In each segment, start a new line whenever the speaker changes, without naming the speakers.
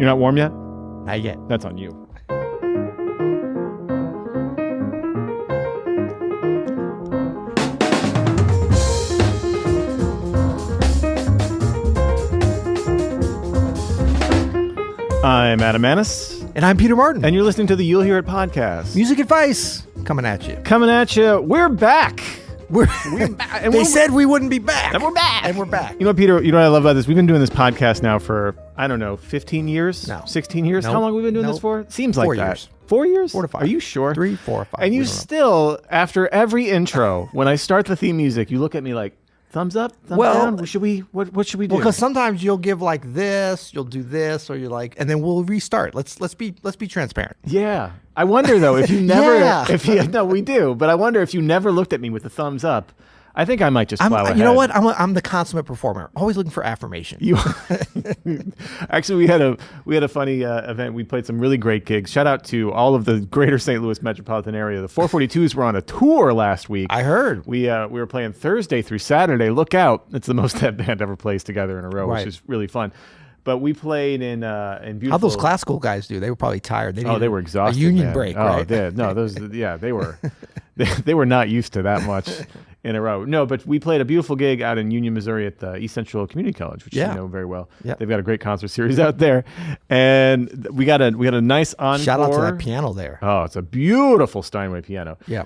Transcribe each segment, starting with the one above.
You're not warm yet?
Not yet.
That's on you. I'm Adam Manis.
And I'm Peter Martin.
And you're listening to the You'll Hear It podcast.
Music advice coming at you.
Coming at you. We're back.
We're back. They said we wouldn't be back.
And we're back.
And we're back.
You know, Peter, you know what I love about this? We've been doing this podcast now for, I don't know, 15 years?
No.
16 years?
Nope.
How long have we been doing this for? Seems like
4
that.
years.
4 years?
4 to 5.
Are you sure?
3, 4, 5.
And you still, after every intro, when I start the theme music, you look at me like, thumbs up, thumbs down. What should we do?
Well, because sometimes you'll give like this, you'll do this, or you're like, and then we'll restart. Let's be transparent.
Yeah. I wonder though if you never, no, we do, but I wonder if you never looked at me with the thumbs up. I think I might just plow ahead.
You know what? I'm the consummate performer. Always looking for affirmation.
Actually, we had a funny event. We played some really great gigs. Shout out to all of the greater St. Louis metropolitan area. The 442s were on a tour last week.
I heard.
We were playing Thursday through Saturday. Look out. It's the most that band ever plays together in a row, which is really fun. But we played in beautiful.
How'd those classical guys do? They were probably tired.
They were exhausted.
A union break, right?
They were. They were not used to that much in a row. No, but we played a beautiful gig out in Union, Missouri at the East Central Community College, which you know very well. Yep. They've got a great concert series out there, and we got a nice encore.
Shout out to that piano there.
Oh, it's a beautiful Steinway piano.
Yeah.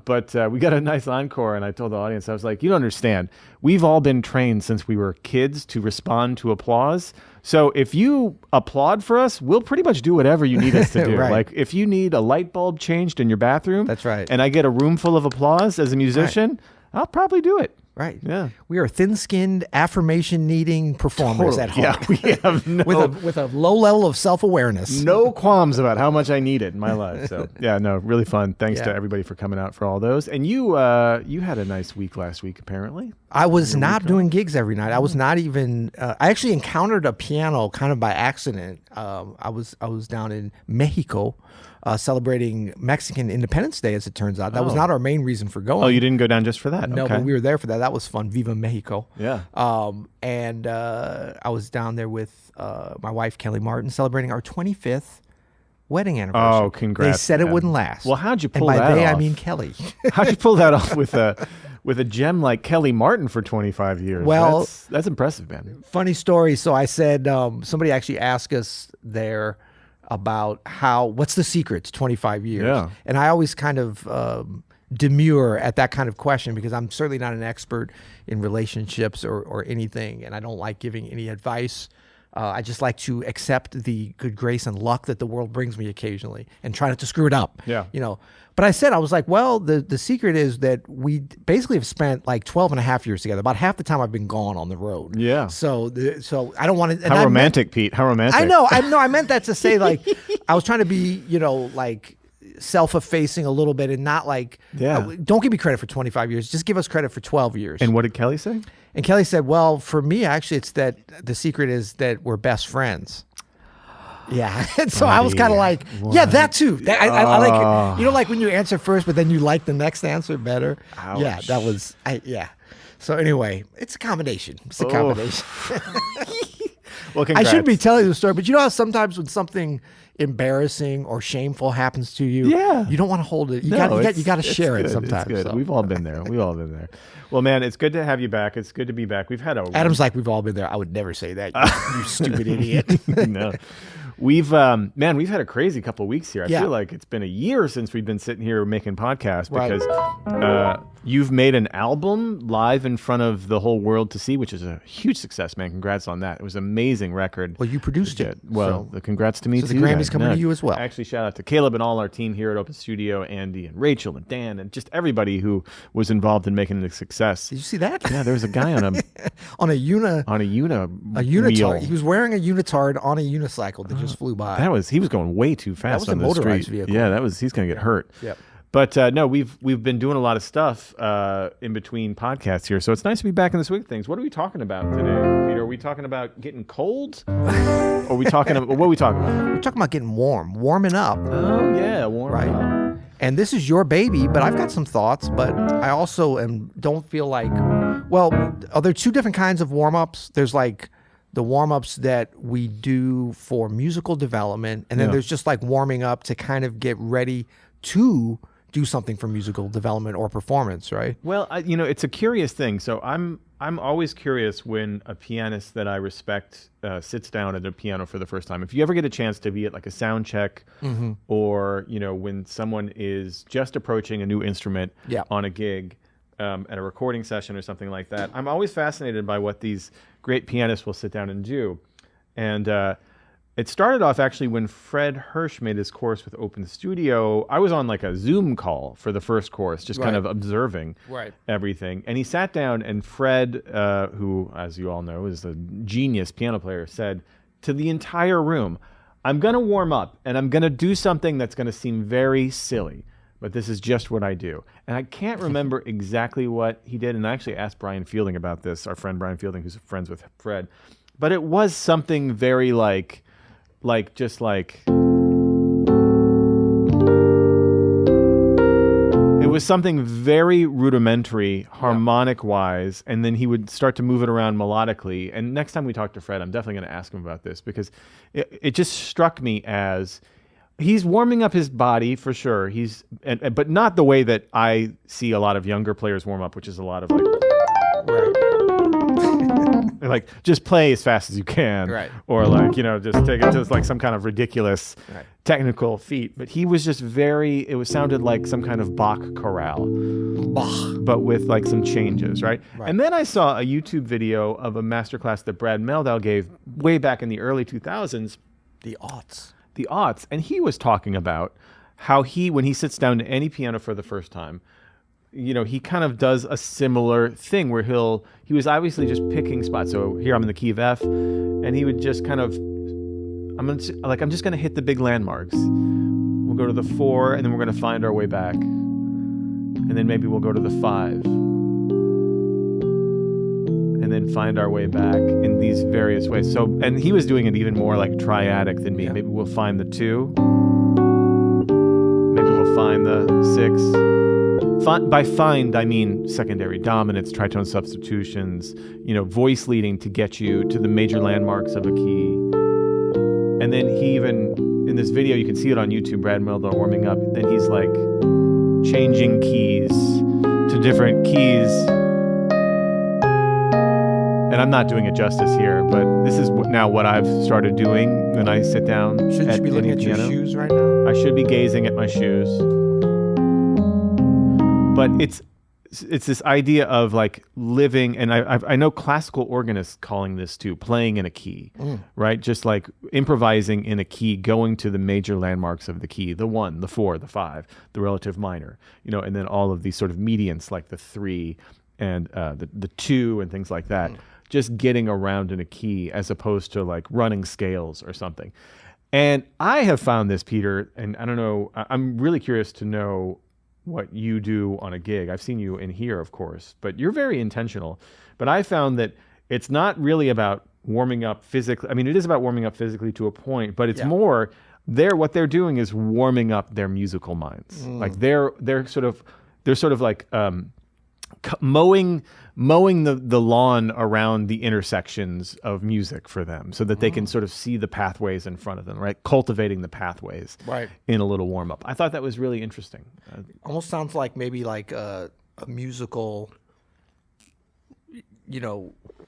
But we got a nice encore, and I told the audience, I was like, you don't understand. We've all been trained since we were kids to respond to applause. So if you applaud for us, we'll pretty much do whatever you need us to do.
Right.
Like if you need a light bulb changed in your bathroom,
that's right,
and I get a room full of applause as a musician, I'll probably do it.
Right.
Yeah.
We are thin-skinned, affirmation-needing performers at heart.
Yeah, we have
with a low level of self-awareness.
No qualms about how much I need it in my life. So really fun. Thanks to everybody for coming out for all those. And you had a nice week last week, apparently.
I was not doing gigs every night. I was not even. I actually encountered a piano kind of by accident. I was down in Mexico. Celebrating Mexican Independence Day, as it turns out. That was not our main reason for going.
Oh, you didn't go down just for that?
No, but we were there for that. That was fun. Viva Mexico.
Yeah.
And I was down there with my wife, Kelly Martin, celebrating our 25th wedding anniversary.
Oh, congrats.
They said it wouldn't last.
Well, how'd you pull that off?
And by they, I mean Kelly.
How'd you pull that off with a gem like Kelly Martin for 25 years?
Well,
that's impressive, man.
Funny story. So I said, somebody actually asked us there about what's the secret to 25 years?
Yeah.
And I always kind of demur at that kind of question because I'm certainly not an expert in relationships or anything, and I don't like giving any advice. I just like to accept the good grace and luck that the world brings me occasionally and try not to screw it up.
Yeah.
But I was like, well, the secret is that we basically have spent like 12 and a half years together. About half the time I've been gone on the road.
Yeah.
So I don't want to.
How romantic, Pete. How romantic.
I know. I meant that to say like I was trying to be, like self-effacing a little bit and not like, don't give me credit for 25 years. Just give us credit for 12 years.
And what did Kelly say?
And Kelly said, well, for me, actually, it's that the secret is that we're best friends. Yeah. And so I was kind of like, that too. I like, like when you answer first, but then you like the next answer better.
Ouch.
Yeah, that was, So anyway, it's a combination.
Well, congrats.
I should be telling you the story, but you know how sometimes when something embarrassing or shameful happens to you, you don't want to hold it. You got to share it sometimes.
It's good.
So.
We've all been there. Well, man, it's good to have you back. It's good to be back. We've had
Adam's like, we've all been there. I would never say that. You stupid idiot.
No. We've had a crazy couple of weeks here. I feel like it's been a year since we've been sitting here making podcasts because you've made an album live in front of the whole world to see, which is a huge success, man. Congrats on that. It was an amazing record.
Well, you produced it.
Well, congrats to me too.
So the Grammy's coming to you as well.
Actually, shout out to Caleb and all our team here at Open Studio, Andy and Rachel and Dan and just everybody who was involved in making it a success.
Did you see that?
Yeah, there was a guy on a
unitard. He was wearing a unitard on a unicycle that just flew by.
He was going way too fast on the street.
That was a motorized vehicle.
Yeah, he's going to get hurt.
Yep.
But no, we've been doing a lot of stuff in between podcasts here, so it's nice to be back in the swing of things. What are we talking about today, Peter? Are we talking about getting cold? Or are we talking about what are we talking about?
We're talking about getting warming up.
Oh yeah, warming up.
And this is your baby, but I've got some thoughts. But I also don't feel like. Well, are there two different kinds of warm-ups? There's like the warm-ups that we do for musical development, and then there's just like warming up to kind of get ready to do something for musical development or performance, right?
Well, it's a curious thing. So I'm always curious when a pianist that I respect sits down at a piano for the first time. If you ever get a chance to be at like a sound check, or when someone is just approaching a new instrument on a gig, at a recording session or something like that, I'm always fascinated by what these great pianists will sit down and do. And it started off actually when Fred Hirsch made his course with Open Studio. I was on like a Zoom call for the first course, just kind of observing everything. And he sat down, and Fred, who, as you all know, is a genius piano player, said to the entire room, I'm going to warm up, and I'm going to do something that's going to seem very silly, but this is just what I do. And I can't remember exactly what he did. And I actually asked Brian Fielding about this, our friend Brian Fielding, who's friends with Fred. But it was something very like it was something very rudimentary, harmonic wise, and then he would start to move it around melodically. And next time we talk to Fred, I'm definitely going to ask him about this, because it just struck me as he's warming up his body for sure. But not the way that I see a lot of younger players warm up, which is a lot of like just play as fast as you can, or just take it to like some kind of ridiculous technical feat. But he was just sounded like some kind of Bach chorale, but with like some changes, right? And then I saw a YouTube video of a masterclass that Brad Meldau gave way back in the early 2000s,
the aughts,
and he was talking about how when he sits down to any piano for the first time, he kind of does a similar thing where he was obviously just picking spots. So here I'm in the key of F, and he would just kind of, I'm just going to hit the big landmarks. We'll go to the 4, and then we're going to find our way back. And then maybe we'll go to the 5. And then find our way back in these various ways. So, and he was doing it even more like triadic than me. Yeah. Maybe we'll find the 2. Maybe we'll find the 6. By find, I mean secondary dominants, tritone substitutions, voice leading to get you to the major landmarks of a key. And then he even, in this video, you can see it on YouTube, Brad Meldau warming up, then he's like changing keys to different keys. And I'm not doing it justice here, but this is now what I've started doing when I sit down.
Shouldn't you be looking at your shoes right now?
I should be gazing at my shoes. But it's this idea of like living, and I know classical organists calling this too, playing in a key, right? Just like improvising in a key, going to the major landmarks of the key, the 1, the 4, the 5, the relative minor, and then all of these sort of mediants like the 3 and the 2 and things like that. Just getting around in a key as opposed to like running scales or something. And I have found this, Peter, and I don't know, I'm really curious to know what you do on a gig. I've seen you in here, of course, but you're very intentional. But I found that it's not really about warming up physically. I mean, it is about warming up physically to a point, but it's more what they're doing is warming up their musical minds. Like they're sort of like mowing the lawn around the intersections of music for them so that they can sort of see the pathways in front of them, right? Cultivating the pathways in a little warm up. I thought that was really interesting.
Almost sounds like maybe like a musical,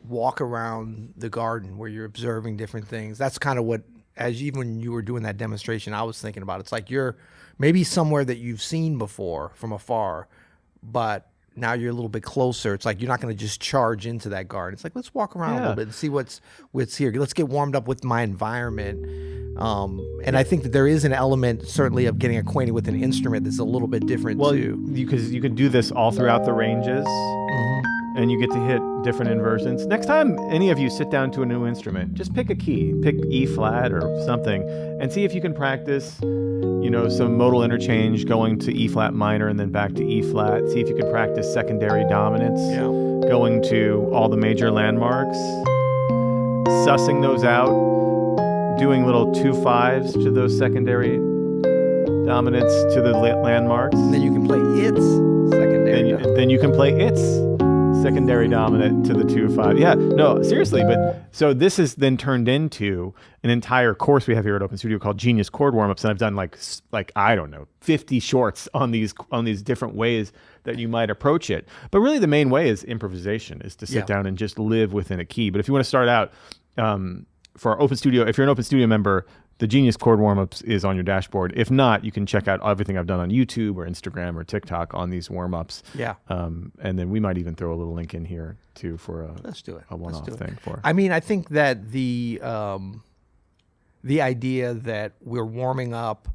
walk around the garden where you're observing different things. That's kind of what, when you were doing that demonstration, I was thinking about. It's like you're maybe somewhere that you've seen before from afar, but now you're a little bit closer. It's like you're not going to just charge into that garden. It's like, let's walk around a little bit and see what's here. Let's get warmed up with my environment. And I think that there is an element, certainly, of getting acquainted with an instrument that's a little bit different, too.
Because you could do this all throughout the ranges, and you get to hit different inversions. Next time any of you sit down to a new instrument, just pick a key. Pick E flat or something, and see if you can practice some modal interchange going to E flat minor and then back to E flat. See if you can practice secondary dominance, going to all the major landmarks, sussing those out, doing little 2/5s to those secondary dominants to the landmarks.
And then you can play its secondary.
Then you can play its secondary dominant to the 2/5. Yeah, no, seriously. But so this is then turned into an entire course we have here at Open Studio called Genius Chord Warmups, and I've done like I don't know 50 shorts on these different ways that you might approach it. But really, the main way is improvisation, is to sit down and just live within a key. But if you want to start out for our Open Studio, if you're an Open Studio member, the Genius Chord Warmups is on your dashboard. If not, you can check out everything I've done on YouTube or Instagram or TikTok on these warmups.
Yeah.
And then we might even throw a little link in here too for
Let's do it.
A one-off thing.
I mean, I think that the idea that we're warming up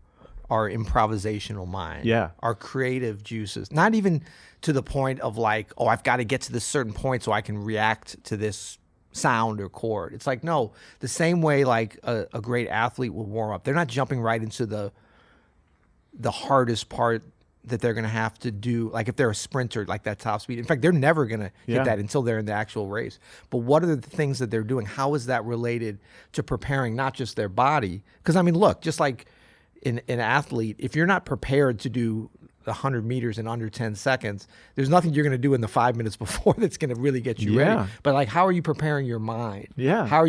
our improvisational mind, our creative juices, not even to the point of like, oh, I've got to get to this certain point so I can react to this sound or chord. It's like, no, the same way like a great athlete will warm up. They're not jumping right into the hardest part that they're going to have to do. Like if they're a sprinter, like that top speed. In fact, they're never going to hit that until they're in the actual race. But what are the things that they're doing? How is that related to preparing not just their body? Because I mean, look, just like an athlete, if you're not prepared to do 100 meters in under 10 seconds, there's nothing you're going to do in the 5 minutes before that's going to really get you ready. But like, how are you preparing your mind? How are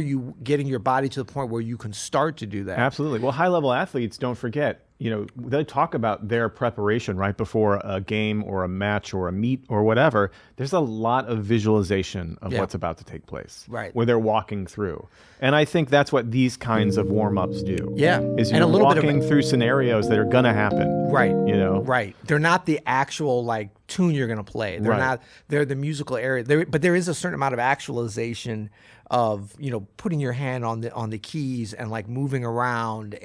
you getting your body to the point where you can start to do that?
Absolutely. Well, high level athletes, don't forget, they talk about their preparation right before a game or a match or a meet or whatever. There's a lot of visualization of what's about to take place, where they're walking through. And I think that's what these kinds of warm-ups do. Is you're walking through scenarios that are going to happen.
Right. They're not the actual like tune you're going to play. They're the musical area. But there is a certain amount of actualization of, putting your hand on the keys and like moving around,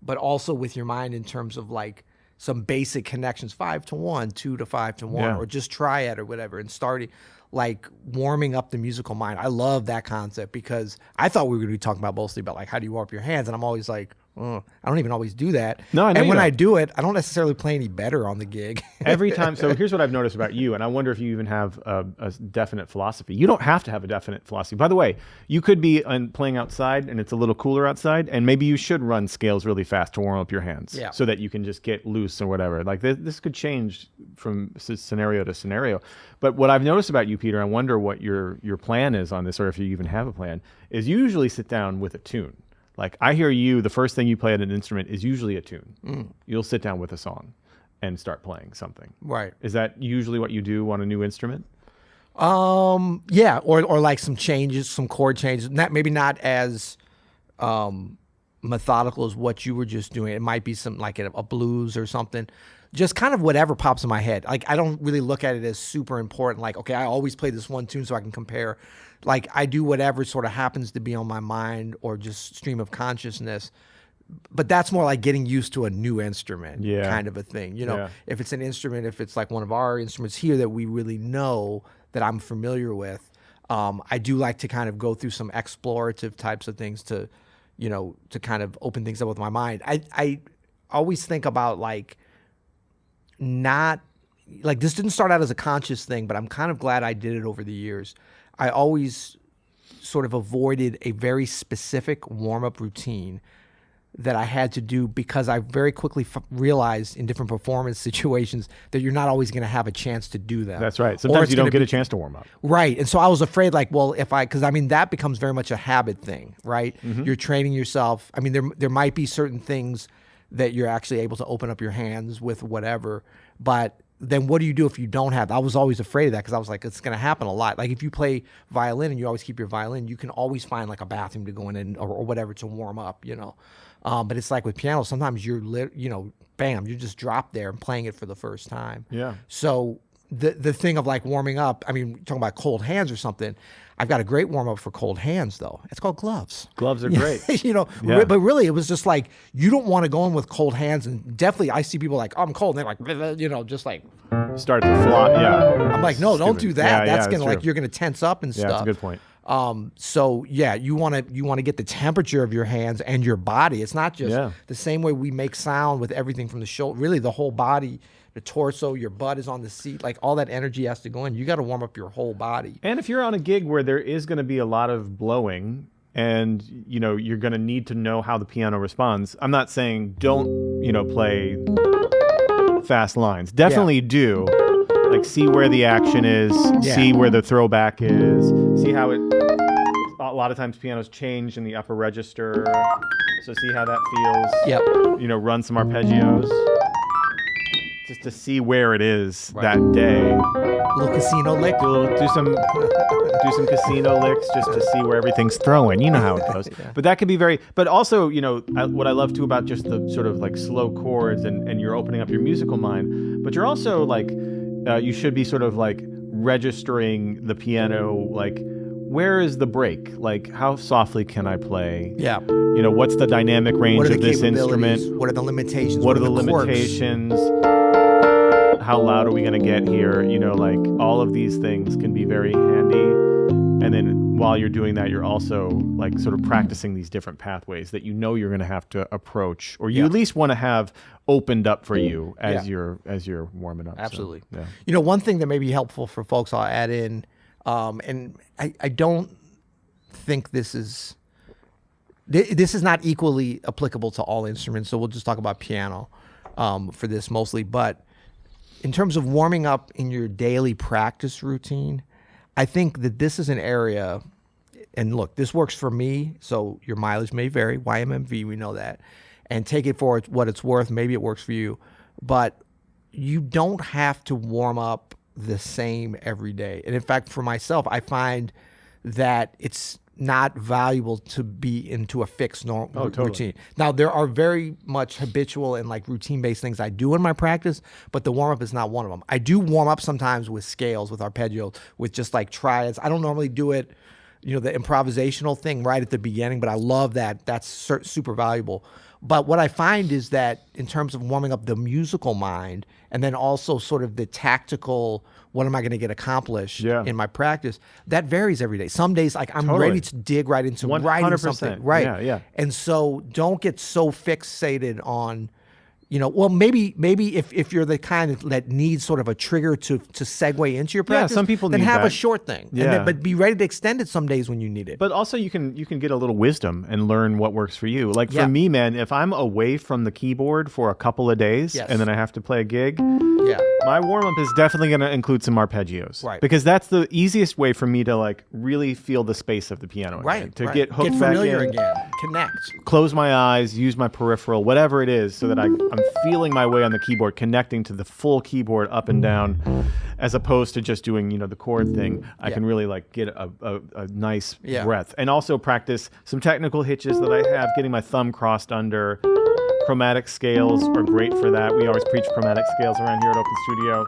but also with your mind in terms of like some basic connections, 5 to 1, 2 to 5 to 1, or just triad or whatever, and starting like warming up the musical mind. I love that concept because I thought we were going to be talking about mostly about like how do you warm up your hands, and I'm always like, I don't even always do that.
No, I know.
And when I do it, I don't necessarily play any better on the gig.
Every time. So here's what I've noticed about you, and I wonder if you even have a definite philosophy. You don't have to have a definite philosophy. By the way, you could be playing outside and it's a little cooler outside, and maybe you should run scales really fast to warm up your hands so that you can just get loose or whatever. Like this could change from scenario to scenario. But what I've noticed about you, Peter, I wonder what your plan is on this, or if you even have a plan, is you usually sit down with a tune. Like I hear you, the first thing you play at an instrument is usually a tune. You'll sit down with a song and start playing something.
Right.
Is that usually what you do on a new instrument?
Yeah, or like some changes, some chord changes. Maybe not as methodical as what you were just doing. It might be some like a blues or something. Just kind of whatever pops in my head. Like I don't really look at it as super important. Like, okay, I always play this one tune so I can compare. Like I do whatever sort of happens to be on my mind or just stream of consciousness. But that's more like getting used to a new instrument kind of a thing. If it's an instrument, if it's like one of our instruments here that we really know that I'm familiar with, I do like to kind of go through some explorative types of things to kind of open things up with my mind. I always think about like not like this didn't start out as a conscious thing, but I'm kind of glad I did it over the years. I always sort of avoided a very specific warm-up routine that I had to do because I very quickly realized in different performance situations that you're not always going to have a chance to do them.
That's right. Sometimes you don't get a chance to warm up.
Right. And so I was afraid, like, well, because I mean, that becomes very much a habit thing, right? Mm-hmm. You're training yourself. I mean, there might be certain things that you're actually able to open up your hands with, whatever, but then what do you do if you don't have? I was always afraid of that because I was like, it's going to happen a lot. Like if you play violin and you always keep your violin, you can always find like a bathroom to go in or whatever to warm up, you know. But it's like with piano, sometimes you're, bam, you just drop there and playing it for the first time.
Yeah.
So the thing of like warming up, I mean, talking about cold hands or something, I've got a great warm up for cold hands though. It's called gloves.
Gloves are great.
But really it was just like, you don't want to go in with cold hands. And definitely I see people like, oh, I'm cold. And they're like, just like.
Start to flop. Yeah.
I'm like, no, don't do that. That's going to like, you're going to tense up and stuff.
Yeah, that's a good point.
So yeah, you want to get the temperature of your hands and your body. It's not just the same way we make sound with everything from the shoulder, really the whole body, the torso, your butt is on the seat, like all that energy has to go in. You got to warm up your whole body.
And if you're on a gig where there is going to be a lot of blowing and, you're going to need to know how the piano responds. I'm not saying don't, play fast lines. Definitely do. Like see where the action is, see where the throwback is, see how a lot of times pianos change in the upper register. So see how that feels.
Yep.
Run some arpeggios just to see where it is that day.
A little casino lick.
Do some casino licks just to see where everything's throwing. You know how it goes. But that can be but also, what I love too about just the sort of like slow chords and you're opening up your musical mind, but you're also like, you should be sort of like registering the piano, like where is the break? Like how softly can I play?
Yeah.
What's the dynamic range of this instrument?
What are the limitations?
What are the limitations? How loud are we going to get here? Like all of these things can be very handy. And then while you're doing that, you're also like sort of practicing these different pathways that you're going to have to approach, or you at least want to have opened up for you as you're warming up.
Absolutely.
So, yeah.
One thing that may be helpful for folks, I'll add in, and I don't think this is not equally applicable to all instruments. So we'll just talk about piano for this mostly. But in terms of warming up in your daily practice routine, I think that this is an area, and look, this works for me, so your mileage may vary, YMMV, we know that, and take it for what it's worth. Maybe it works for you, but you don't have to warm up the same every day. And in fact, for myself, I find that it's not valuable to be into a fixed routine. Now, there are very much habitual and like routine-based things I do in my practice, but the warm-up is not one of them. I do warm up sometimes with scales, with arpeggios, with just like triads. I don't normally do it, the improvisational thing right at the beginning, but I love that. That's super valuable. But what I find is that in terms of warming up the musical mind and then also sort of the tactical, what am I going to get accomplished in my practice, that varies every day. Some days, like I'm ready to dig right into writing something. Right.
Yeah.
And so don't get so fixated on, maybe if you're the kind that needs sort of a trigger to segue into your practice,
some people
then
need
have
that.
a short thing.
Yeah.
But be ready to extend it some days when you need it.
But also you can get a little wisdom and learn what works for you. Like for me, man, if I'm away from the keyboard for a couple of days and then I have to play a gig, my warm-up is definitely going to include some arpeggios.
Right.
Because that's the easiest way for me to like really feel the space of the piano again. To get hooked back in.
Get familiar again. Connect.
Close my eyes, use my peripheral, whatever it is, so that I'm feeling my way on the keyboard, connecting to the full keyboard up and down, as opposed to just doing, the chord thing. I can really like get a nice breath. And also practice some technical hitches that I have, getting my thumb crossed under. Chromatic scales are great for that. We always preach chromatic scales around here at Open Studio.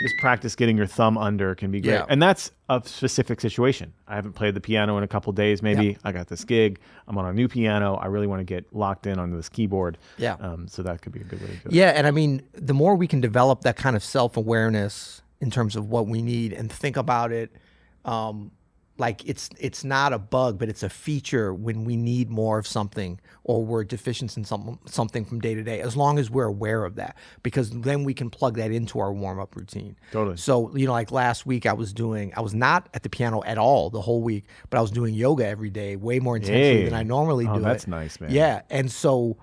Just practice getting your thumb under can be great. Yeah. And that's a specific situation. I haven't played the piano in a couple days. Maybe I got this gig. I'm on a new piano. I really want to get locked in on this keyboard. So that could be a good way to do it.
Yeah, and I mean, the more we can develop that kind of self-awareness in terms of what we need and think about it, like it's not a bug, but it's a feature when we need more of something or we're deficient in something from day to day, as long as we're aware of that, because then we can plug that into our warm-up routine.
Totally.
So, like last week I was not at the piano at all the whole week, but I was doing yoga every day, way more intensely than I normally do.
That's nice, man.
Yeah. And so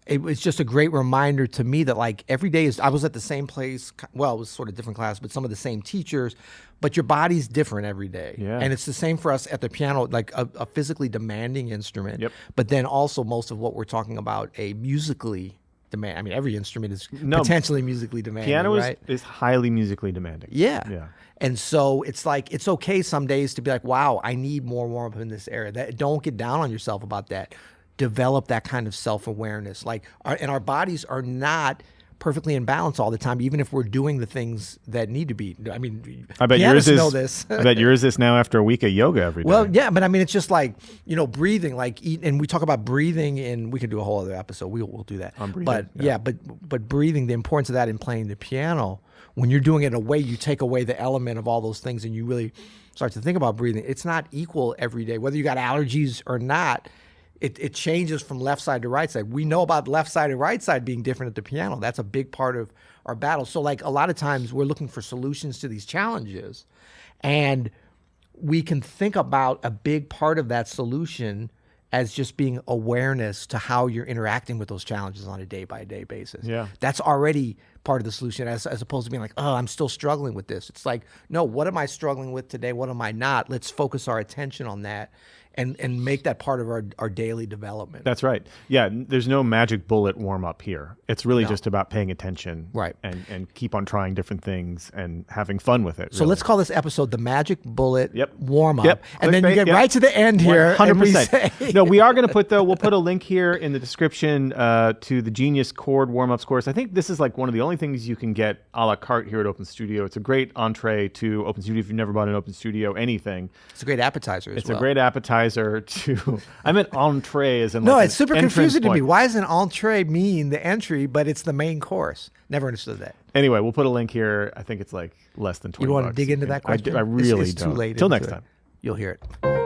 it was just a great reminder to me that like every day I was at the same place. Well, it was sort of different class, but some of the same teachers, but your body's different every day.
Yeah.
And it's the same for us at the piano, like a physically demanding instrument.
Yep.
But then also most of what we're talking about, a musically demand. I mean, every instrument is potentially musically demanding.
Piano
right?
is highly musically demanding.
Yeah.
Yeah.
And so it's like, it's okay some days to be like, wow, I need more warm up in this area. Don't get down on yourself about that. Develop that kind of self-awareness. Like, and our bodies are not perfectly in balance all the time, even if we're doing the things that need to be. I mean,
I bet yours
know this.
I bet yours is now after a week of yoga every day.
Well, yeah, but I mean, it's just like, breathing, like and we talk about breathing, and we could do a whole other episode. We'll do that.
On breathing,
but but breathing, the importance of that in playing the piano, when you're doing it in a way, you take away the element of all those things, and you really start to think about breathing. It's not equal every day, whether you got allergies or not. It changes from left side to right side. We know about left side and right side being different at the piano. That's a big part of our battle. So like a lot of times we're looking for solutions to these challenges, and we can think about a big part of that solution as just being awareness to how you're interacting with those challenges on a day-by-day basis.
Yeah.
That's already part of the solution, as opposed to being like, oh, I'm still struggling with this. It's like, no, what am I struggling with today? What am I not? Let's focus our attention on that and make that part of our daily development.
That's right. Yeah, there's no magic bullet warm-up here. It's really just about paying attention,
right,
and keep on trying different things and having fun with it.
So let's call this episode the Magic Bullet warm-up.
Yep.
And then you get right to the end here.
100%. No, we are going to we'll put a link here in the description to the Genius Chord warm-ups course. I think this is like one of the only things you can get a la carte here at Open Studio. It's a great entree to Open Studio if you've never bought an Open Studio anything.
It's a great appetizer
It's a great appetizer to, I meant entree as in
no,
like
it's super confusing to me. Why does an entree mean the entry, but it's the main course? Never understood that.
Anyway, we'll put a link here. I think it's like less than $20.
You want to dig into that question?
I really
it's
don't.
Too late.
Till next time.
You'll hear it.